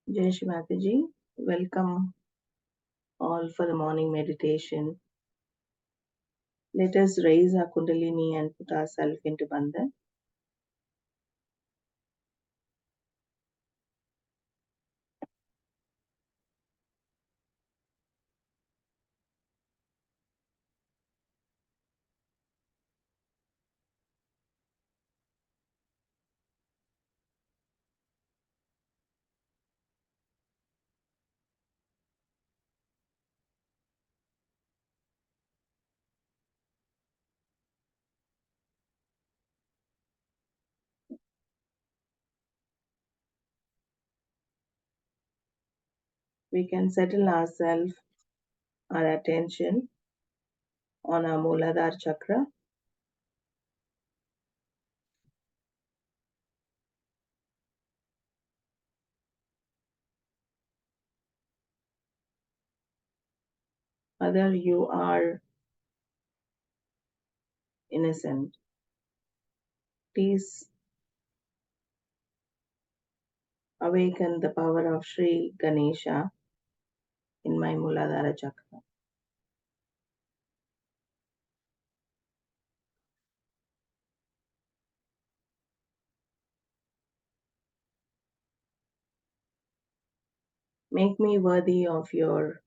Jai Shri Mataji. Welcome all for the morning meditation. Let us raise our Kundalini and put ourselves into Bandhan. We can settle ourselves, our attention on our Mooladhara Chakra. Whether you are innocent, please awaken the power of Sri Ganesha in my Mooladhara Chakra. Make me worthy of your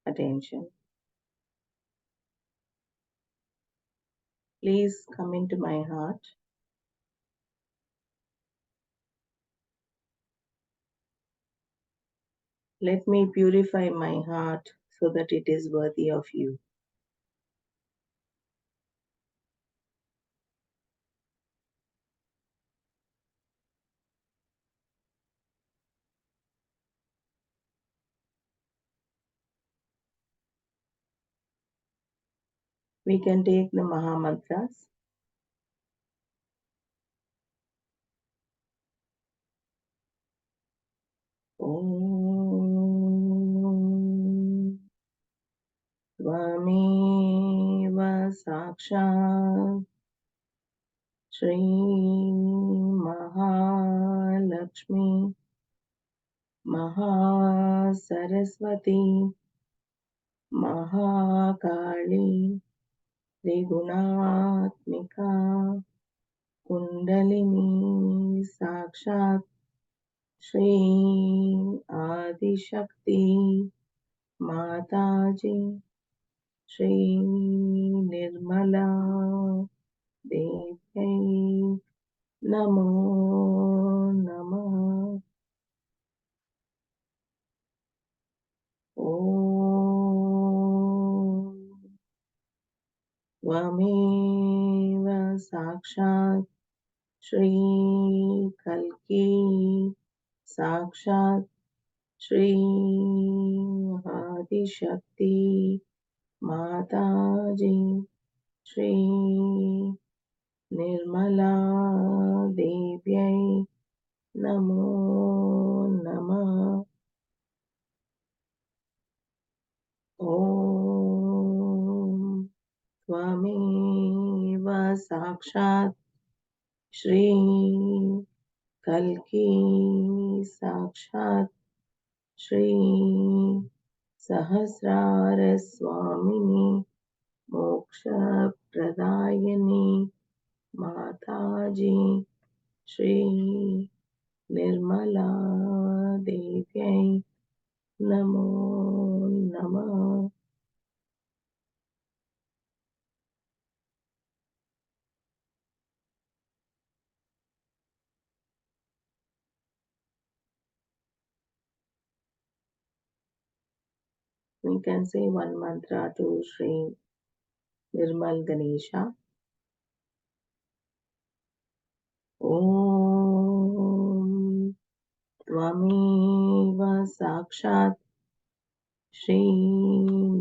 attention. Please come into my heart. Let me purify my heart so that it is worthy of you. We can take the Maha Mantras. Om Tvameva Sakshat Shri Mahalakshmi Mahasaraswati Mahakali Triguణात्मिका Kundalini Sakshat Shri Adishakti Mataji Shri Nirmala Devyai Namo Namah. Om Tvameva Sakshat Shri Kalki Sakshat Shri Adishakti Mataji Shri Nirmala Devyai Namo Namah. Om Tvameva Sakshat Shri Kalki Sakshat Shri Sahasrara Swamini Moksha Pradayani Mataji Shri Nirmala Devyai Namo Namah. We can say one mantra to Sri Nirmal Ganesha. Om Tvameva Sakshat Shri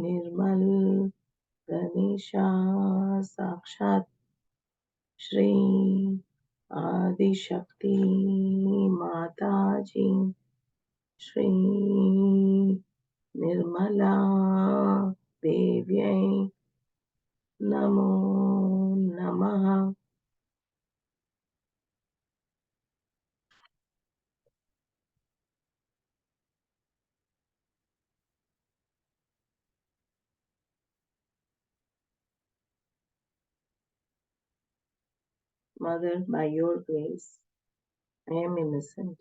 Nirmal Ganesha Sakshat Shri Adishakti Mataji Shri Nirmala Devyai Namo Namah. Mother, by your grace, I am innocent.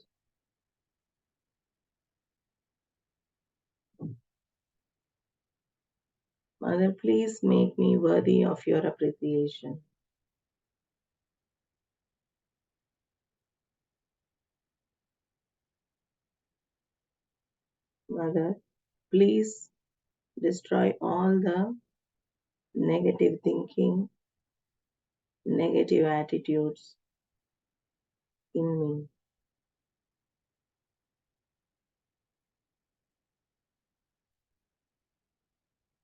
Mother, please make me worthy of your appreciation. Mother, please destroy all the negative thinking, negative attitudes in me.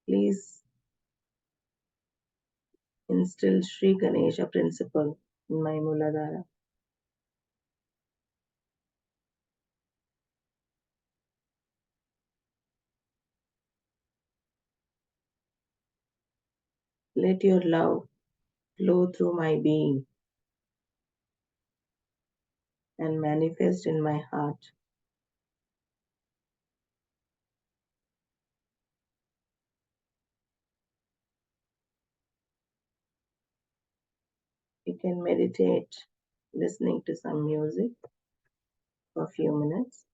Please instill Sri Ganesha principle in my Mooladhara. Let your love flow through my being and manifest in my heart. You can meditate listening to some music for a few minutes.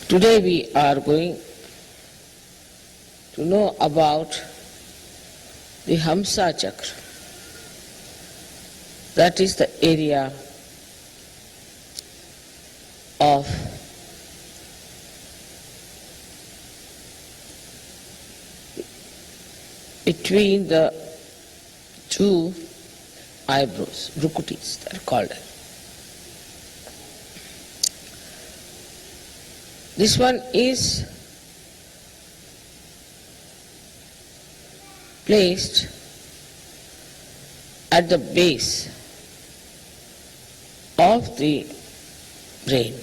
Today we are going to know about the Hamsa Chakra. That is the area of between the two eyebrows, brukutis, they are called. This one is placed at the base of the brain.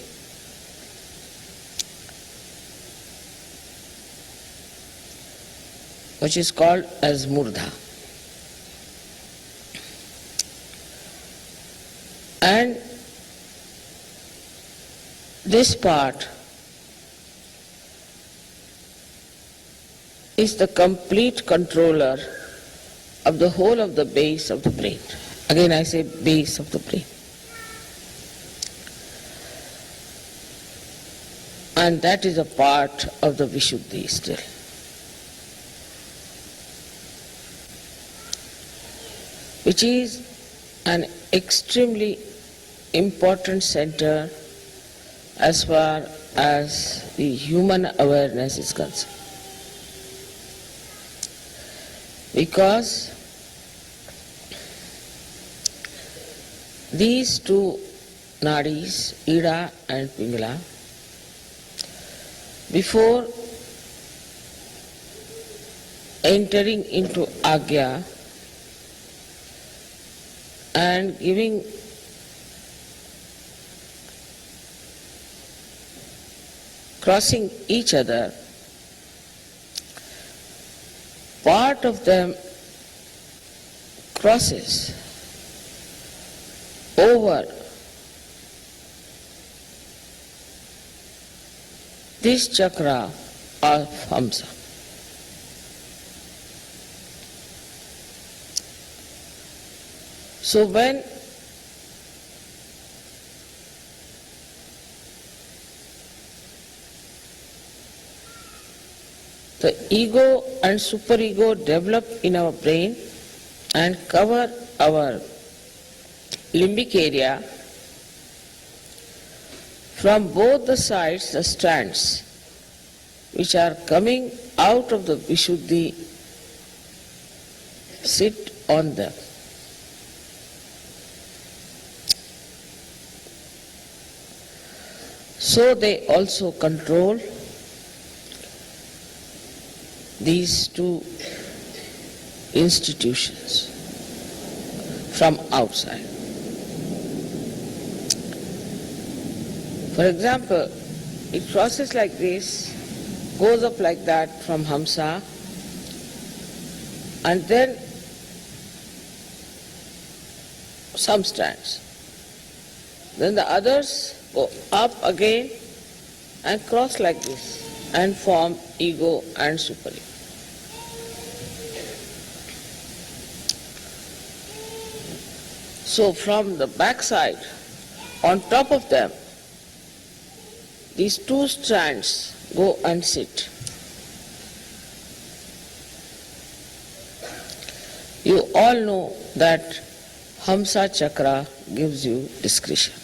Which is called as Mooladhara. And this part is the complete controller of the whole of the base of the brain. Again I say base of the brain. And that is a part of the Vishuddhi still. Which is an extremely important center as far as the human awareness is concerned. Because these two nadis, Ida and Pingala, before entering into Agya and giving crossing each other, part of them crosses over this chakra of Hamsa. So when the ego and superego develop in our brain and cover our limbic area, from both the sides the strands which are coming out of the Vishuddhi sit on them. So they also control these two institutions from outside. For example, it crosses like this, goes up like that from Hamsa, and then some strands. Then the others go up again and cross like this and form ego and superego. So from the back side, on top of them, these two strands go and sit. You all know that Hamsa Chakra gives you discretion.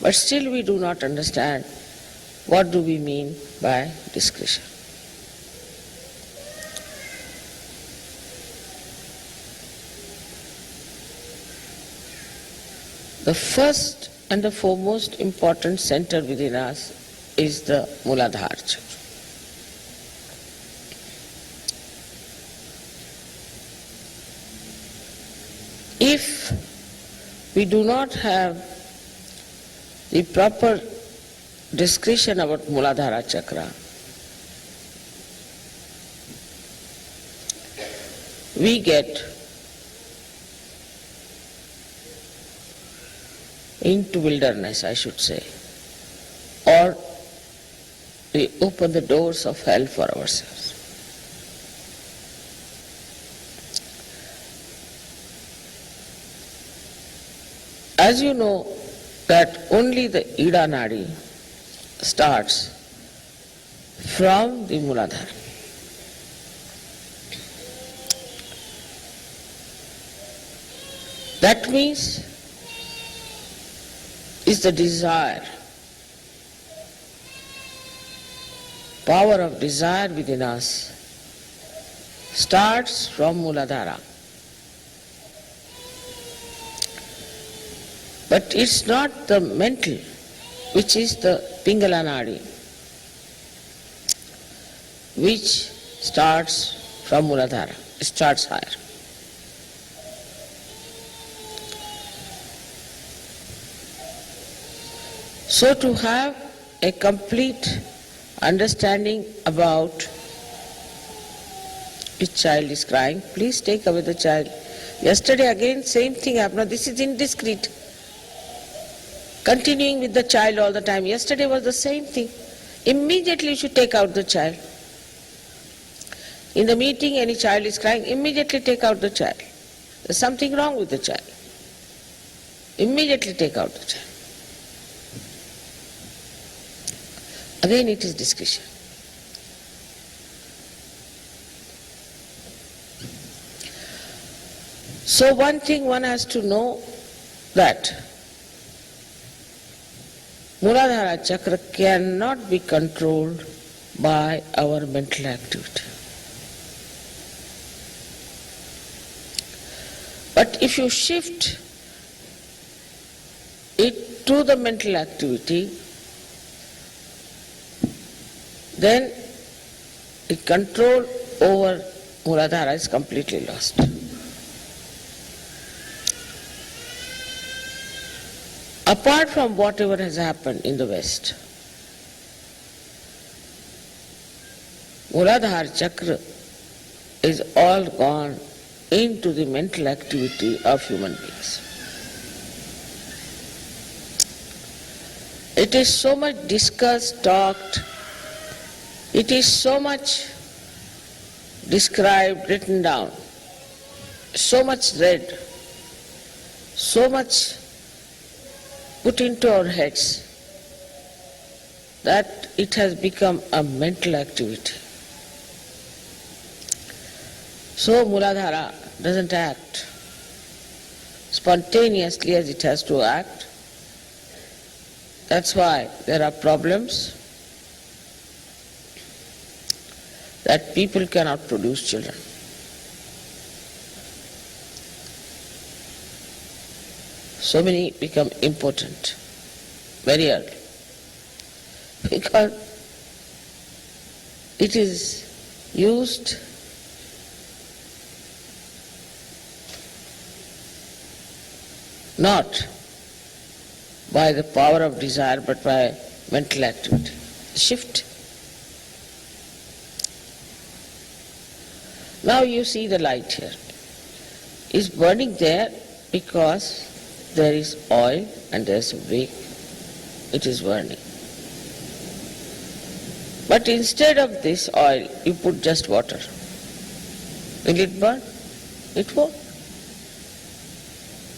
But still we do not understand what do we mean by discretion. The first and the foremost important center within us is the Mooladhara Chakra. If we do not have the proper discretion about Mooladhara Chakra, we get into wilderness, I should say, or we open the doors of hell for ourselves. As you know that only the Ida Nadi starts from the Mooladhara. That means is the desire, power of desire within us starts from Mooladhara. But it's not the mental, which is the Pingala Nadi, which starts from Mooladhara, starts higher. So to have a complete understanding about which child is crying, please take away the child. Yesterday again same thing happened. Now this is indiscreet. Continuing with the child all the time. Yesterday was the same thing. Immediately you should take out the child. In the meeting any child is crying, immediately take out the child. There's something wrong with the child. Immediately take out the child. Again it is discretion. So one thing one has to know, that Mooladhara Chakra cannot be controlled by our mental activity. But if you shift it to the mental activity, then the control over Mooladhara is completely lost. Apart from whatever has happened in the West, Mooladhara Chakra is all gone into the mental activity of human beings. It is so much discussed, talked, it is so much described, written down, so much read, so much put into our heads that it has become a mental activity. So Mooladhara doesn't act spontaneously as it has to act. That's why there are problems that people cannot produce children. So many become impotent very early because it is used not by the power of desire but by mental activity. Shift. Now you see the light here. It's burning there because there is oil and there is a wick. It is burning. But instead of this oil, you put just water. Will it burn? It won't.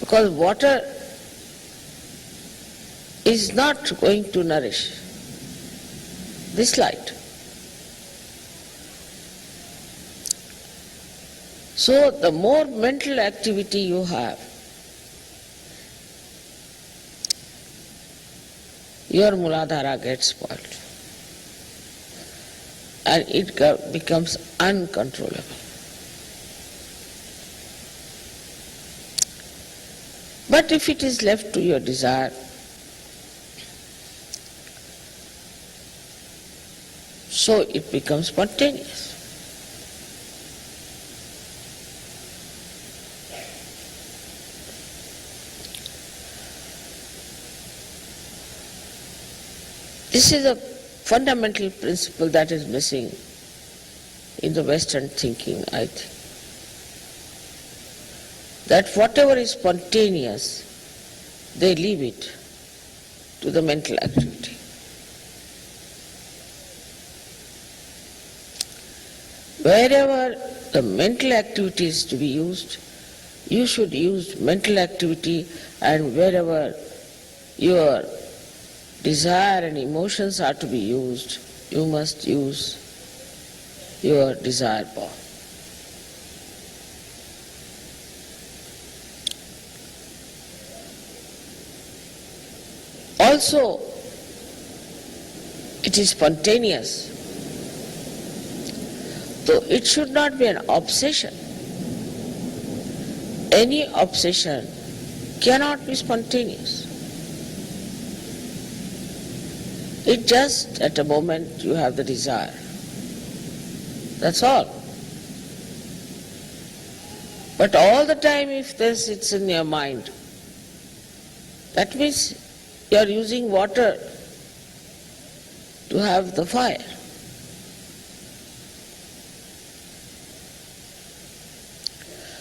Because water is not going to nourish this light. So the more mental activity you have, your Mooladhara gets spoiled and it becomes uncontrollable. But if it is left to your desire, so it becomes spontaneous. This is a fundamental principle that is missing in the Western thinking, I think. That whatever is spontaneous, they leave it to the mental activity. Wherever the mental activity is to be used, you should use mental activity, and wherever your desire and emotions are to be used, you must use your desire power. Also, it is spontaneous, though it should not be an obsession. Any obsession cannot be spontaneous. It just at a moment you have the desire. That's all. But all the time if this it's in your mind, that means you are using water to have the fire.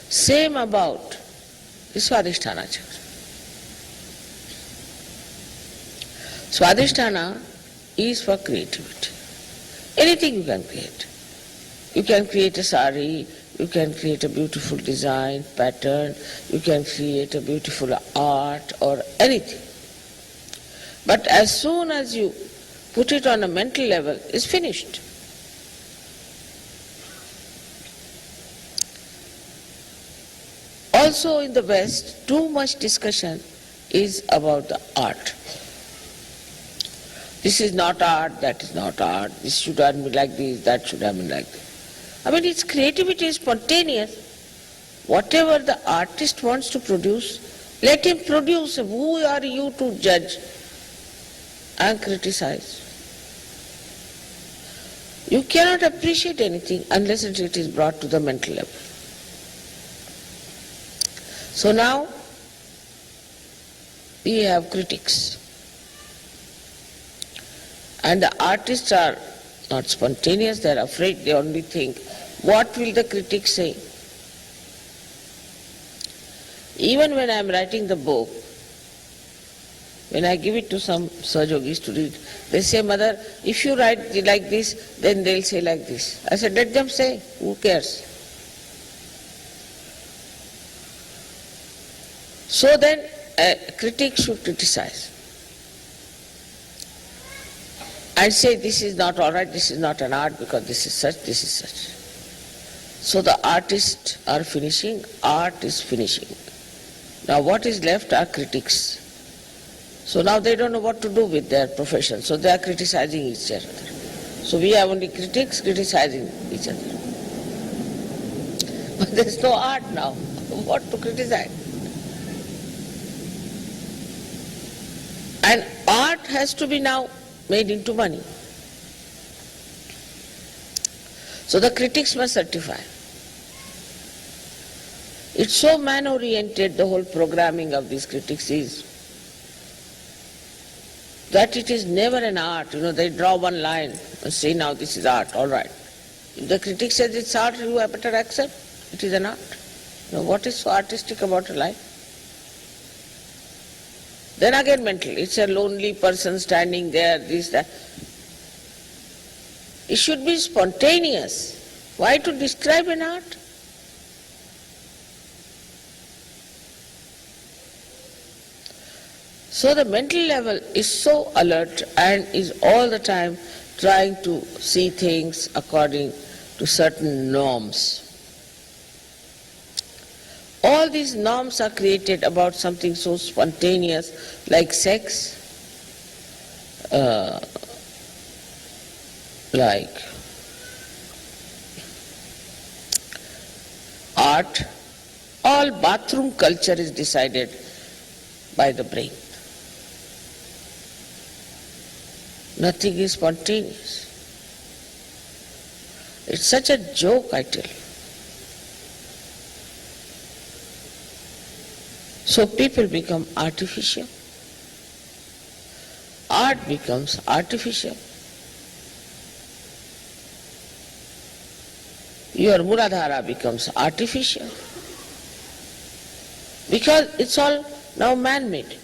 Same about the Swadhisthana chakra. Swadhisthana is for creativity. Anything you can create. You can create a sari, you can create a beautiful design, pattern, you can create a beautiful art or anything. But as soon as you put it on a mental level, it's finished. Also in the West, too much discussion is about the art. This is not art, that is not art, this should have been like this, that should have been like this. I mean, its creativity is spontaneous. Whatever the artist wants to produce, let him produce. Who are you to judge and criticize? You cannot appreciate anything unless it is brought to the mental level. So now, we have critics. And the artists are not spontaneous, they are afraid, they only think, what will the critics say? Even when I am writing the book, when I give it to some Sahajogis to read, they say, Mother, if you write like this, then they'll say like this. I said, let them say, who cares? So then, a critic should criticize and say, this is not all right, this is not an art because this is such, this is such. So the artists are finishing, art is finishing. Now what is left are critics. So now they don't know what to do with their profession, so they are criticizing each other. So we have only critics criticizing each other. But there's no art now. What to criticize? And art has to be now made into money. So the critics must certify. It's so man-oriented, the whole programming of these critics is, that it is never an art. They draw one line and say, now this is art, all right. If the critic says it's art, you have better accept it is an art. What is so artistic about a life? Then again mental, it's a lonely person standing there, this, that. It should be spontaneous. Why to describe an art? So the mental level is so alert and is all the time trying to see things according to certain norms. All these norms are created about something so spontaneous like sex, like art. All bathroom culture is decided by the brain. Nothing is spontaneous. It's such a joke, I tell you. So people become artificial. Art becomes artificial. Your Mooladhara becomes artificial. Because it's all now man-made.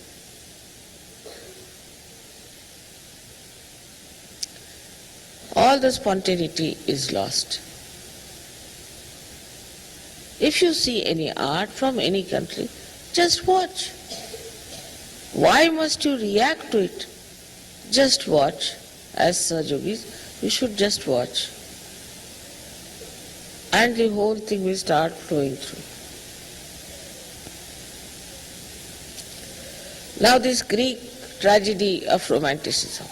All the spontaneity is lost. If you see any art from any country, just watch. Why must you react to it? Just watch. As Sahajogis, you should just watch. And the whole thing will start flowing through. Now this Greek tragedy of romanticism,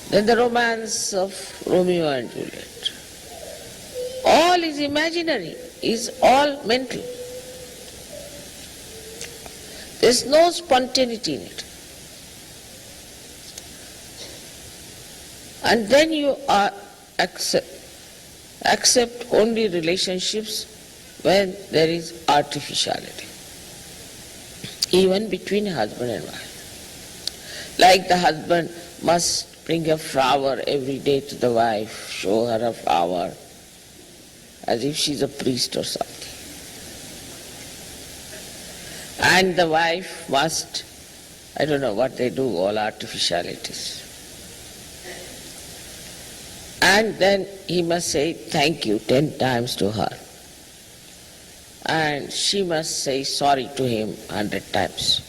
then the romance of Romeo and Juliet, all is imaginary, is all mental. There's no spontaneity in it. And then you are accept only relationships when there is artificiality, even between husband and wife. Like the husband must bring a flower every day to the wife, show her a flower, as if she's a priest or something. And the wife must, I don't know what they do, all artificialities. And then he must say thank you 10 times to her. And she must say sorry to him 100 times.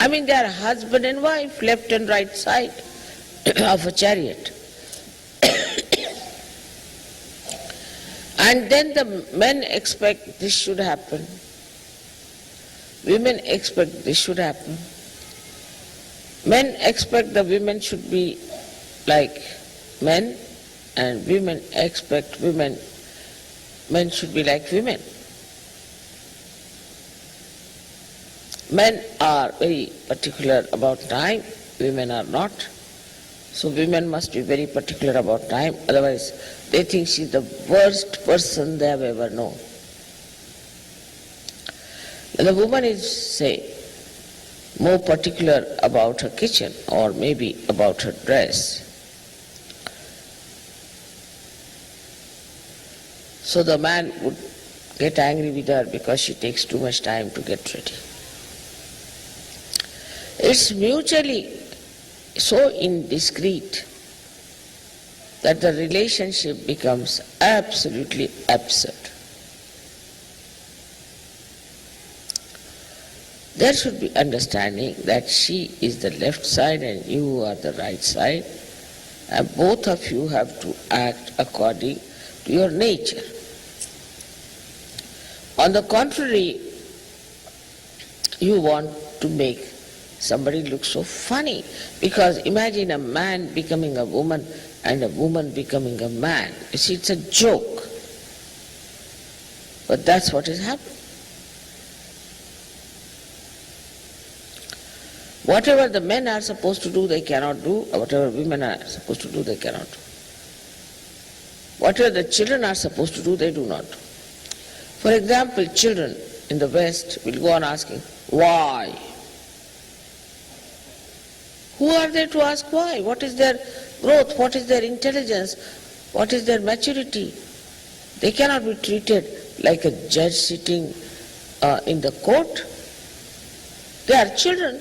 I mean, they are husband and wife, left and right side of a chariot. And then the men expect this should happen. Women expect this should happen. Men expect the women should be like men, and women expect men should be like women. Men are very particular about time, women are not. So women must be very particular about time, otherwise they think she's the worst person they have ever known. And the woman is, say, more particular about her kitchen or maybe about her dress. So the man would get angry with her because she takes too much time to get ready. It's mutually so indiscreet that the relationship becomes absolutely absurd. There should be understanding that she is the left side and you are the right side, and both of you have to act according to your nature. On the contrary, you want to make somebody look so funny, because imagine a man becoming a woman and a woman becoming a man. You see, it's a joke. But that's what is happening. Whatever the men are supposed to do, they cannot do. Whatever women are supposed to do, they cannot do. Whatever the children are supposed to do, they do not do. For example, children in the West will go on asking, why? Who are they to ask why? What is their growth? What is their intelligence? What is their maturity? They cannot be treated like a judge sitting in the court. They are children.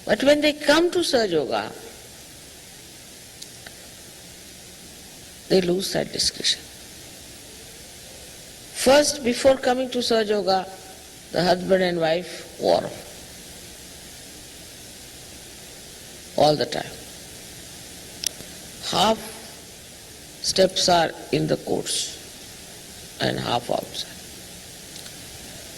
But when they come to Sahaja Yoga, they lose that discretion. First, before coming to Sahaja Yoga, the husband and wife quarrel all the time. Half steps are in the courts and half outside.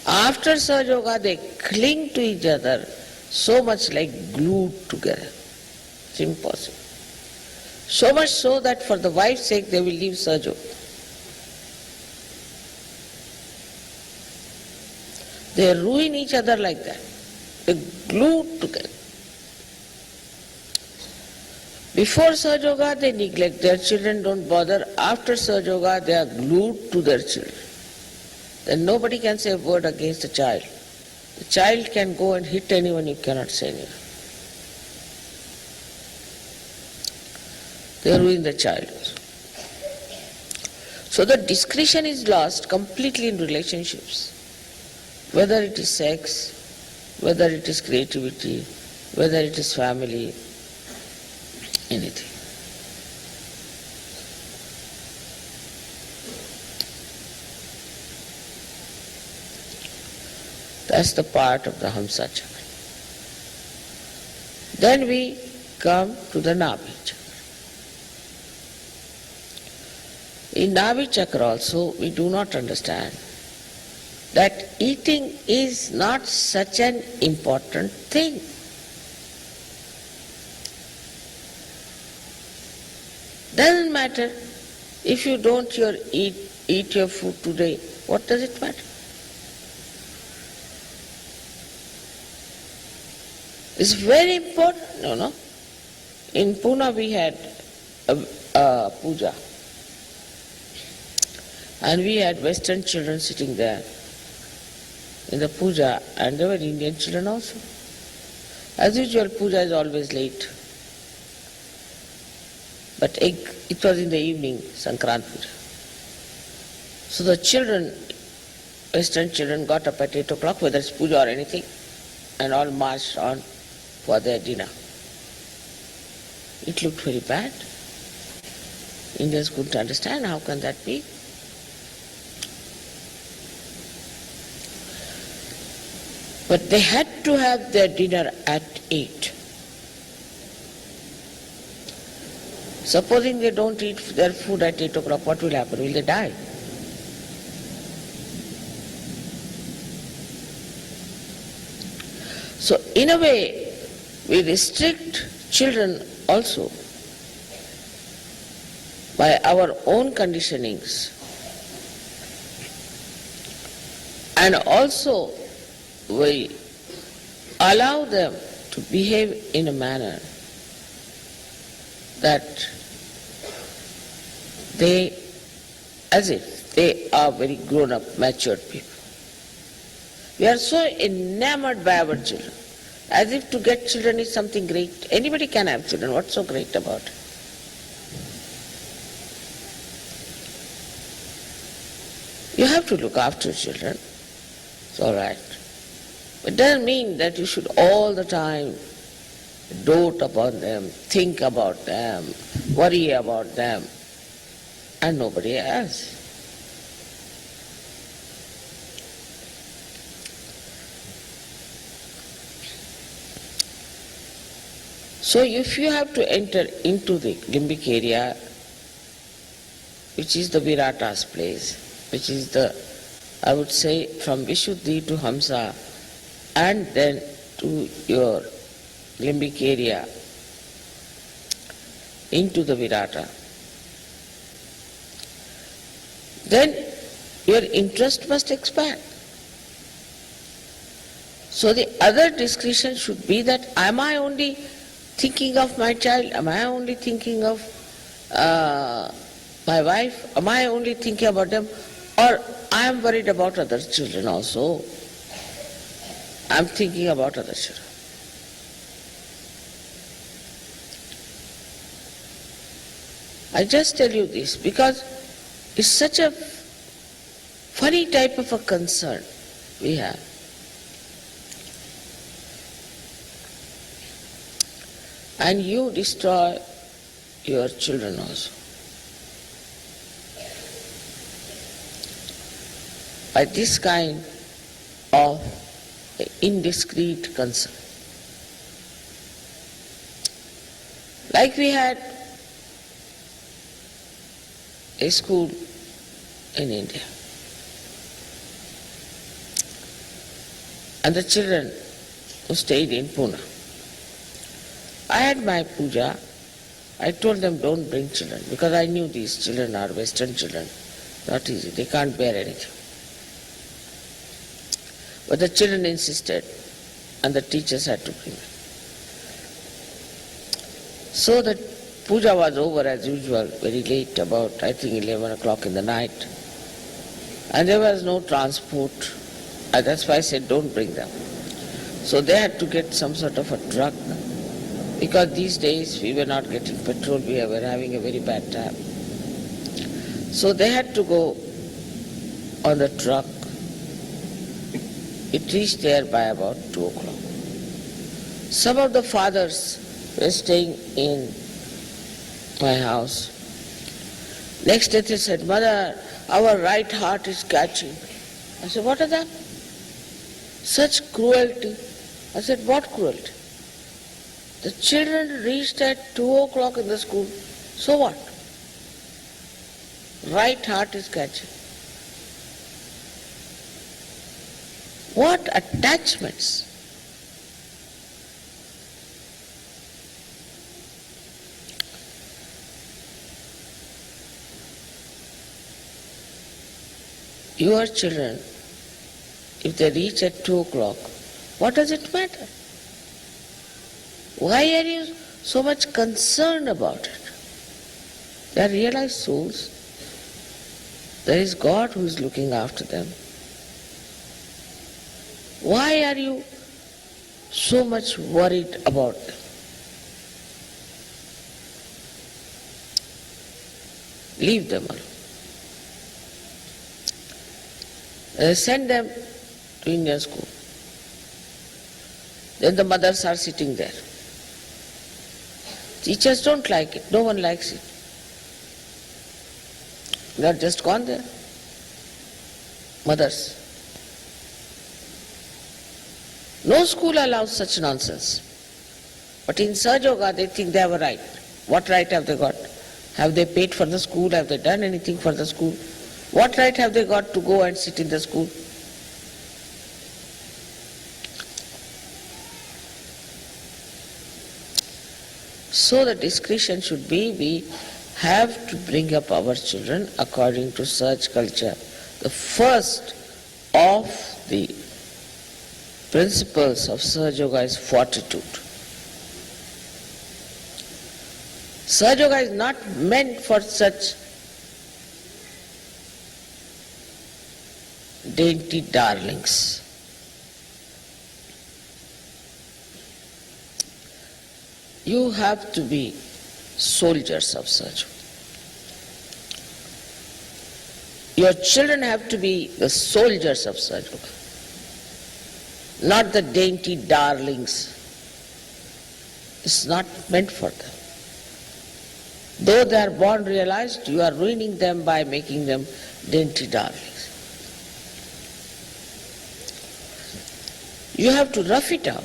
After Sahaja Yoga, they cling to each other so much like glued together. It's impossible. So much so that for the wife's sake they will leave Sahaja Yoga. They ruin each other like that. They glued together. Before Sahaja Yoga, they neglect their children, don't bother. After Sahaja Yoga, they are glued to their children. Then nobody can say a word against the child. The child can go and hit anyone, you cannot say anything. They ruin the child. So the discretion is lost completely in relationships. Whether it is sex, whether it is creativity, whether it is family, anything. That's the part of the Hamsa Chakra. Then we come to the Nabhi Chakra. In Nabhi Chakra also, we do not understand that eating is not such an important thing. Doesn't matter if you don't eat your food today. What does it matter? It's very important, you know. In Pune we had a puja, and we had Western children sitting there in the puja, and there were Indian children also. As usual, puja is always late. But it was in the evening, Sankrant puja. So the children, Western children, got up at 8 o'clock, whether it's puja or anything, and all marched on for their dinner. It looked very bad. Indians couldn't understand, how can that be? But they had to have their dinner at 8. Supposing they don't eat their food at 8 o'clock, what will happen? Will they die? So in a way, we restrict children also by our own conditionings, and also we allow them to behave in a manner that they, as if they are very grown-up, matured people. We are so enamored by our children, as if to get children is something great. Anybody can have children, what's so great about it? You have to look after children, it's all right. It doesn't mean that you should all the time dote upon them, think about them, worry about them, and nobody else. So if you have to enter into the limbic area, which is the Virata's place, which is the, I would say, from Vishuddhi to Hamsa, and then to your limbic area, into the Virata, then your interest must expand. So the other discretion should be that, am I only thinking of my child? Am I only thinking of my wife? Am I only thinking about them? Or I am worried about other children also. I am thinking about other children. I just tell you this because it's such a funny type of a concern we have. And you destroy your children also by this kind of indiscreet concern. Like we had a school in India, and the children who stayed in Pune. I had my puja. I told them don't bring children because I knew these children are Western children. Not easy. They can't bear anything. But the children insisted and the teachers had to bring them. So the puja was over as usual, very late, about I think 11 o'clock in the night. And there was no transport. And that's why I said don't bring them. So they had to get some sort of a truck. Because these days we were not getting petrol, we were having a very bad time. So they had to go on the truck. It reached there by about 2 o'clock. Some of the fathers were staying in my house. Next day they said, Mother, our right heart is catching. I said, what is that? Such cruelty. I said, what cruelty? The children reached at 2 o'clock in the school. So what? Right heart is catching. What attachments? Your children, if they reach at 2 o'clock, what does it matter? Why are you so much concerned about it? They are realized souls. There is God who is looking after them. Why are you so much worried about them? Leave them alone. Send them to Indian school. Then the mothers are sitting there. Teachers don't like it. No one likes it. They are just gone there. Mothers. No school allows such nonsense. But in Sahaja Yoga they think they have a right. What right have they got? Have they paid for the school? Have they done anything for the school? What right have they got to go and sit in the school? So the discretion should be, we have to bring up our children according to such culture. The first of the principles of Sahaja Yoga is fortitude. Sahaja Yoga is not meant for such dainty darlings. You have to be soldiers of Sahaja Yoga. Your children have to be the soldiers of Sahaja Yoga, not the dainty darlings. It's not meant for them. Though they are born realized, you are ruining them by making them dainty darlings. You have to rough it out.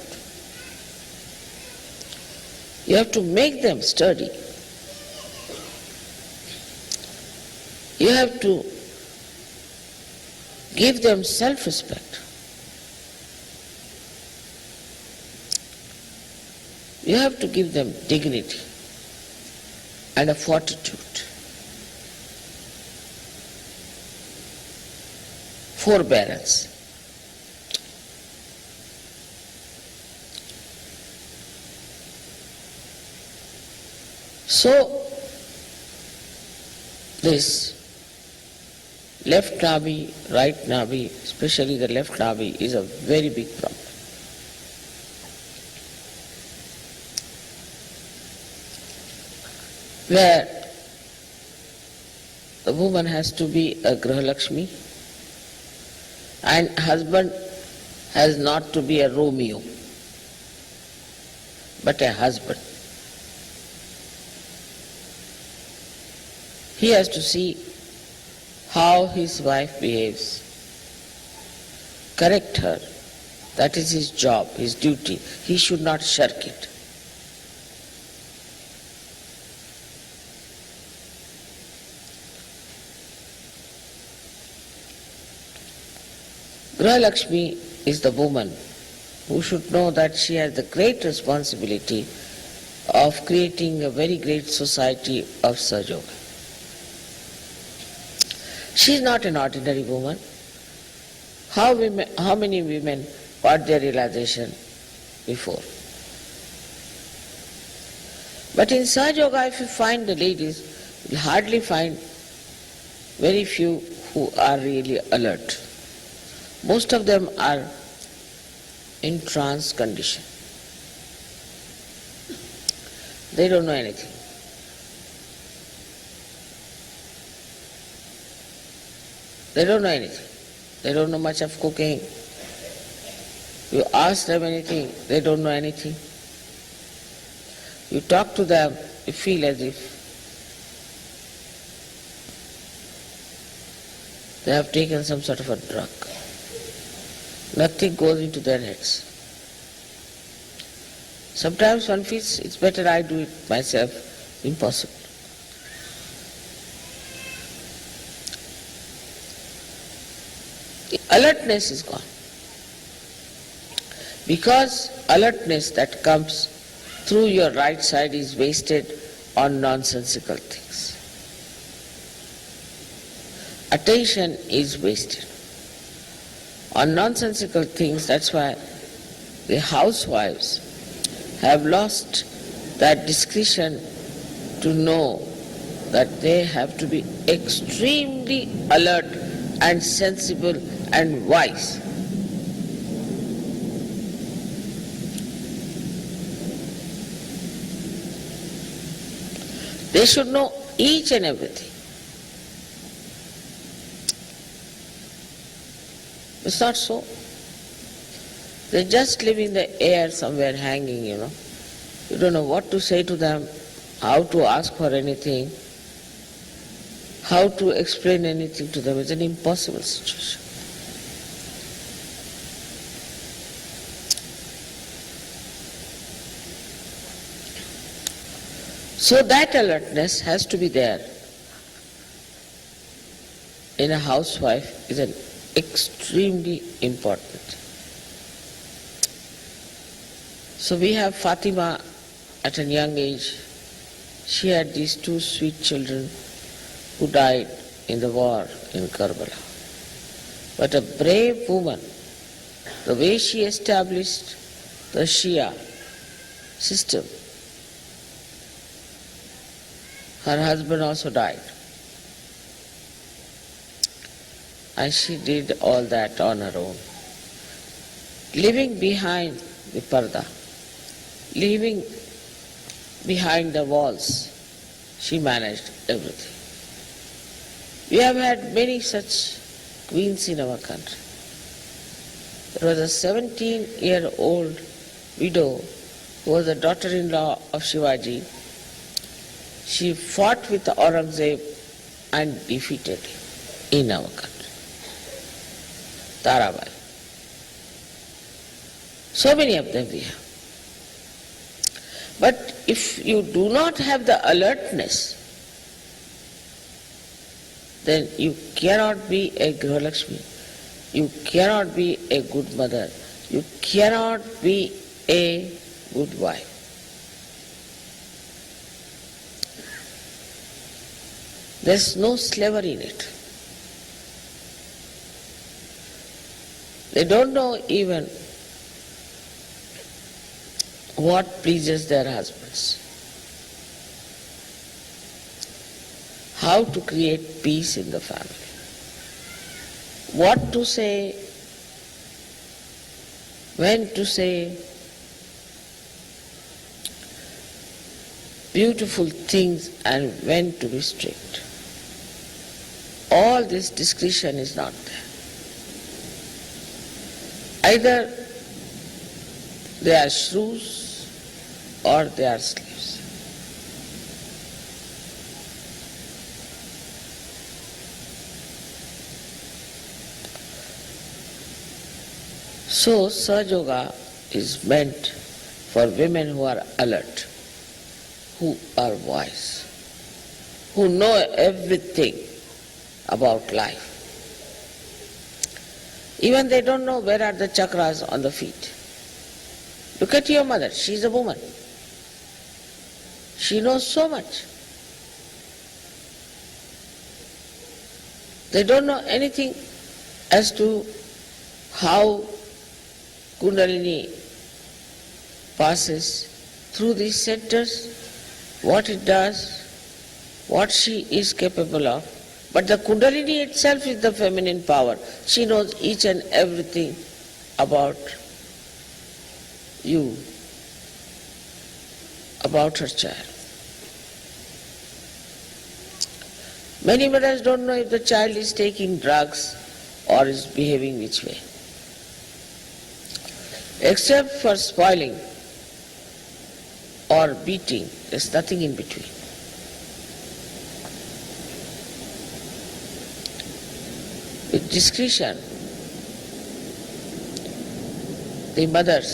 You have to make them sturdy. You have to give them self-respect. You have to give them dignity and a fortitude, forbearance. So, this left navi, right navi, especially the left navi, is a very big problem. Where the woman has to be a Graha Lakshmi and husband has not to be a Romeo, but a husband. He has to see how his wife behaves, correct her. That is his job, his duty. He should not shirk it. Graha Lakshmi is the woman who should know that she has the great responsibility of creating a very great society of Sahaja Yoga. She is not an ordinary woman. How many women got their realization before? But in Sahaja Yoga, if you find the ladies, you'll hardly find very few who are really alert. Most of them are in trance condition. They don't know anything. They don't know anything. They don't know much of cooking. You ask them anything, they don't know anything. You talk to them, you feel as if they have taken some sort of a drug. Nothing goes into their heads. Sometimes one feels it's better I do it myself. Impossible. The alertness is gone. Because alertness that comes through your right side is wasted on nonsensical things. Attention is wasted on nonsensical things. That's why the housewives have lost that discretion to know that they have to be extremely alert and sensible and wise. They should know each and everything. It's not so. They just live in the air somewhere hanging, You don't know what to say to them, how to ask for anything, how to explain anything to them. It's an impossible situation. So that alertness has to be there. In a housewife is an extremely important. So we have Fatima at a young age. She had these two sweet children who died in the war in Karbala. But a brave woman, the way she established the Shia system, her husband also died. And she did all that on her own. Leaving behind the parda, leaving behind the walls, she managed everything. We have had many such queens in our country. There was a 17-year-old widow who was the daughter-in-law of Shivaji. She fought with Aurangzeb and defeated him in our country. Tarabai. So many of them we have. But if you do not have the alertness, then you cannot be a Grihalakshmi. You cannot be a good mother. You cannot be a good wife. There's no slavery in it. They don't know even what pleases their husbands, how to create peace in the family, what to say, when to say beautiful things and when to be strict. All this discretion is not there. Either they are shrews or they are slaves. So Sahaja Yoga is meant for women who are alert, who are wise, who know everything about life. Even they don't know where are the chakras on the feet. Look at your mother, she's a woman. She knows so much. They don't know anything as to how Kundalini passes through these centers, what it does, what she is capable of. But the Kundalini itself is the feminine power. She knows each and everything about you, about her child. Many mothers don't know if the child is taking drugs or is behaving which way. Except for spoiling or beating, there's nothing in between. With discretion, the mothers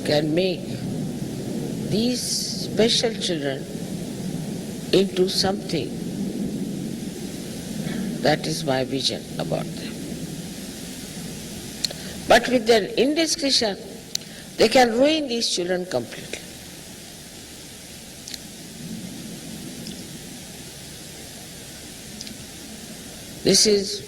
can make these special children into something. That is my vision about them. But with their indiscretion, they can ruin these children completely. This is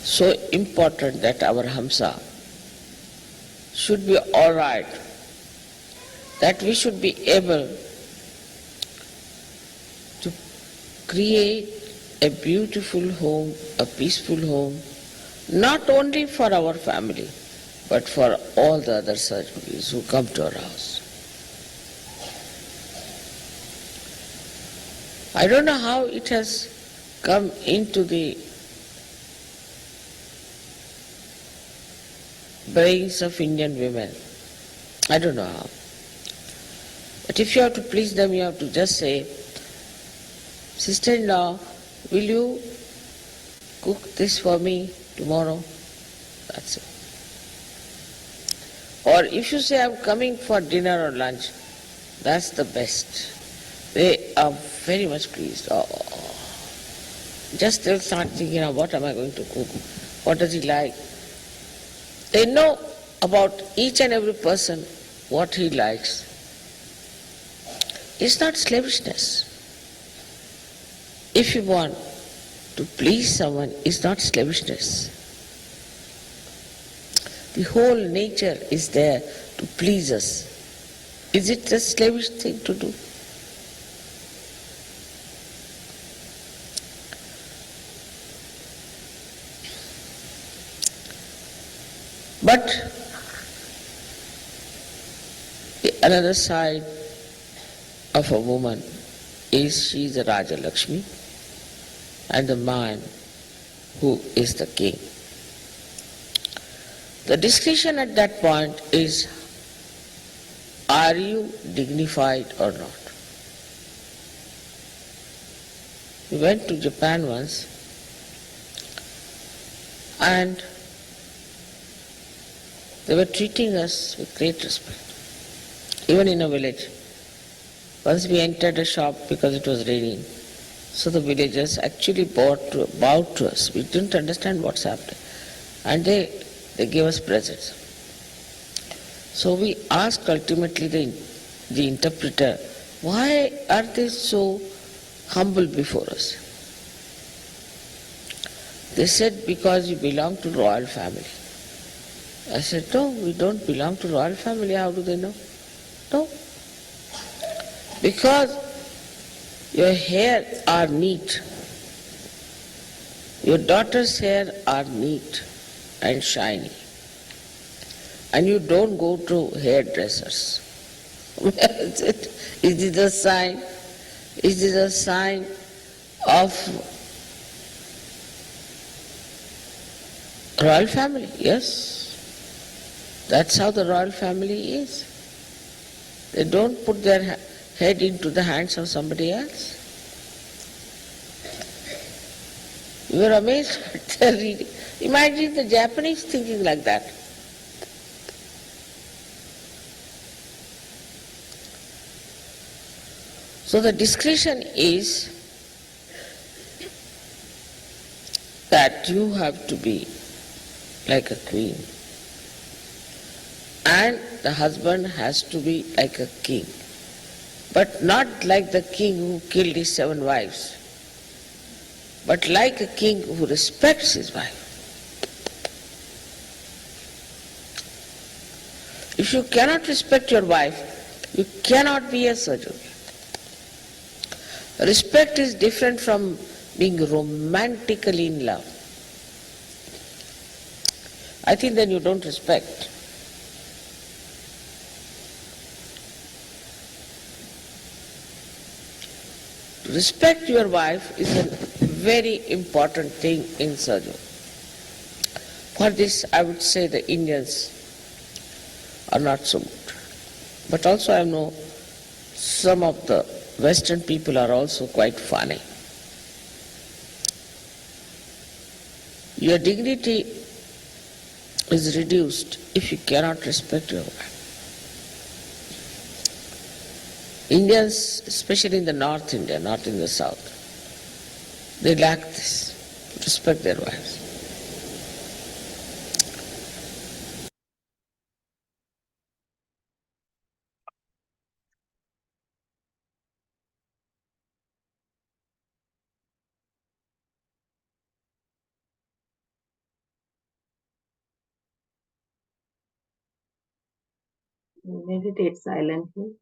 so important that our Hamsa should be all right, that we should be able to create a beautiful home, a peaceful home, not only for our family, but for all the other families who come to our house. I don't know how it has come into the brains of Indian women. I don't know how. But if you have to please them, you have to just say, "Sister-in-law, will you cook this for me tomorrow?" That's it. Or if you say, "I'm coming for dinner or lunch," that's the best. They are very much pleased. Oh. Just they'll start thinking, what am I going to cook? What does he like? They know about each and every person what he likes. It's not slavishness. If you want to please someone, it's not slavishness. The whole nature is there to please us. Is it a slavish thing to do? But the another side of a woman is she is a Raja Lakshmi and the man who is the king. The discussion at that point is, are you dignified or not? We went to Japan once and they were treating us with great respect, even in a village. Once we entered a shop because it was raining, so the villagers actually bowed to us. We didn't understand what's happening. And they gave us presents. So we asked ultimately the interpreter, why are they so humble before us? They said, because you belong to royal family. I said, no, we don't belong to royal family. How do they know? No. Because your hair are neat. Your daughter's hair are neat and shiny. And you don't go to hairdressers. Is this a sign? Is this a sign of royal family? Yes. That's how the royal family is. They don't put their head into the hands of somebody else. We were amazed at the reading. Imagine the Japanese thinking like that. So the discretion is that you have to be like a queen. And the husband has to be like a king. But not like the king who killed his 7 wives, but like a king who respects his wife. If you cannot respect your wife, you cannot be a surgeon. Respect is different from being romantically in love. I think then you don't respect. To respect your wife is a very important thing in surgery. For this, I would say the Indians are not so good. But also I know some of the Western people are also quite funny. Your dignity is reduced if you cannot respect your wife. Indians, especially in the North India, not in the South, they lack this, respect their wives. Meditate silently.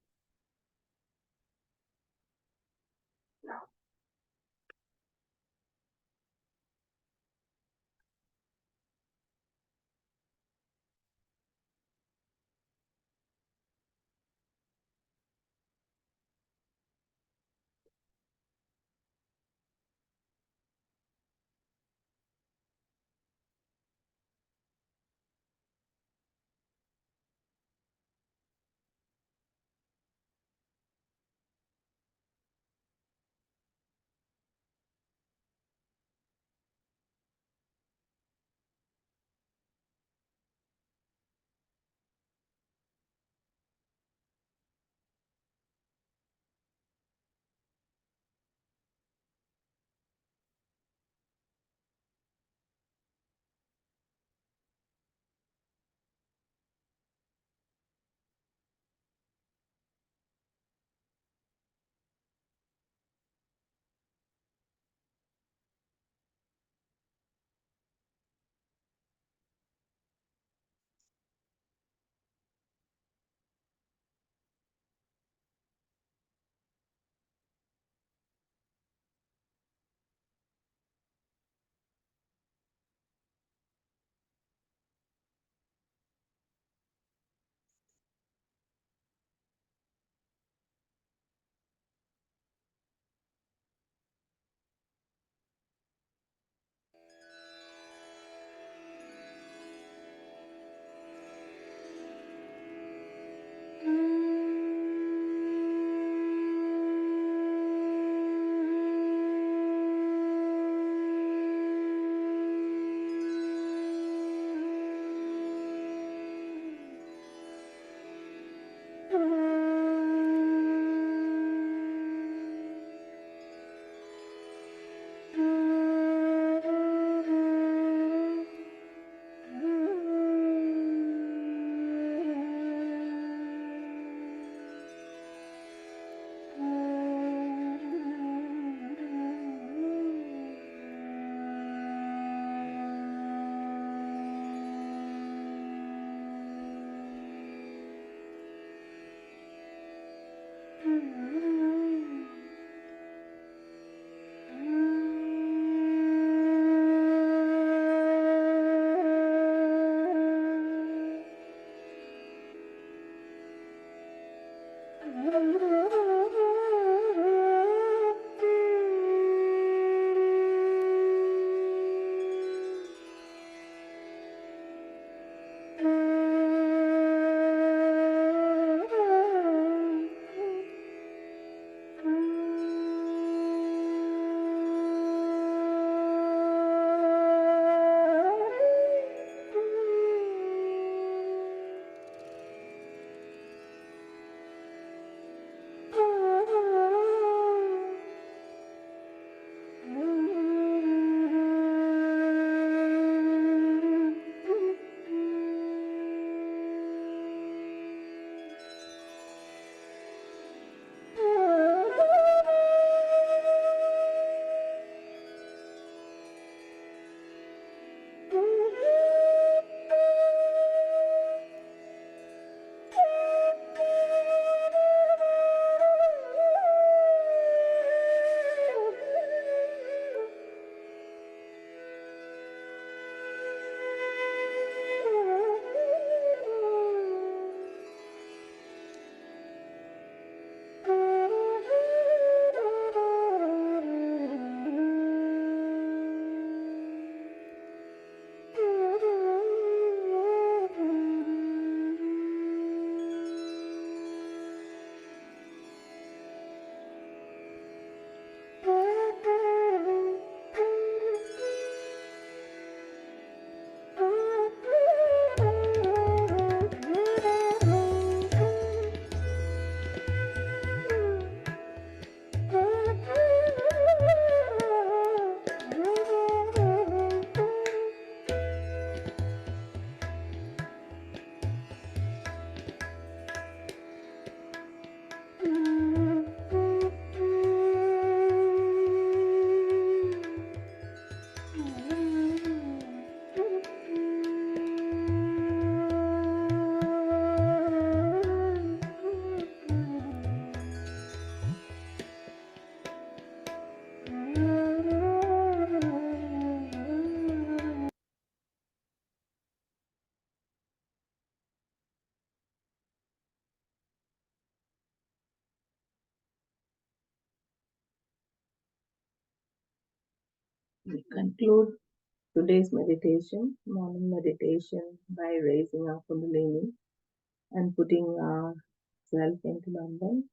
We conclude today's meditation, morning meditation, by raising our Kundalini and putting ourselves into Bandhan.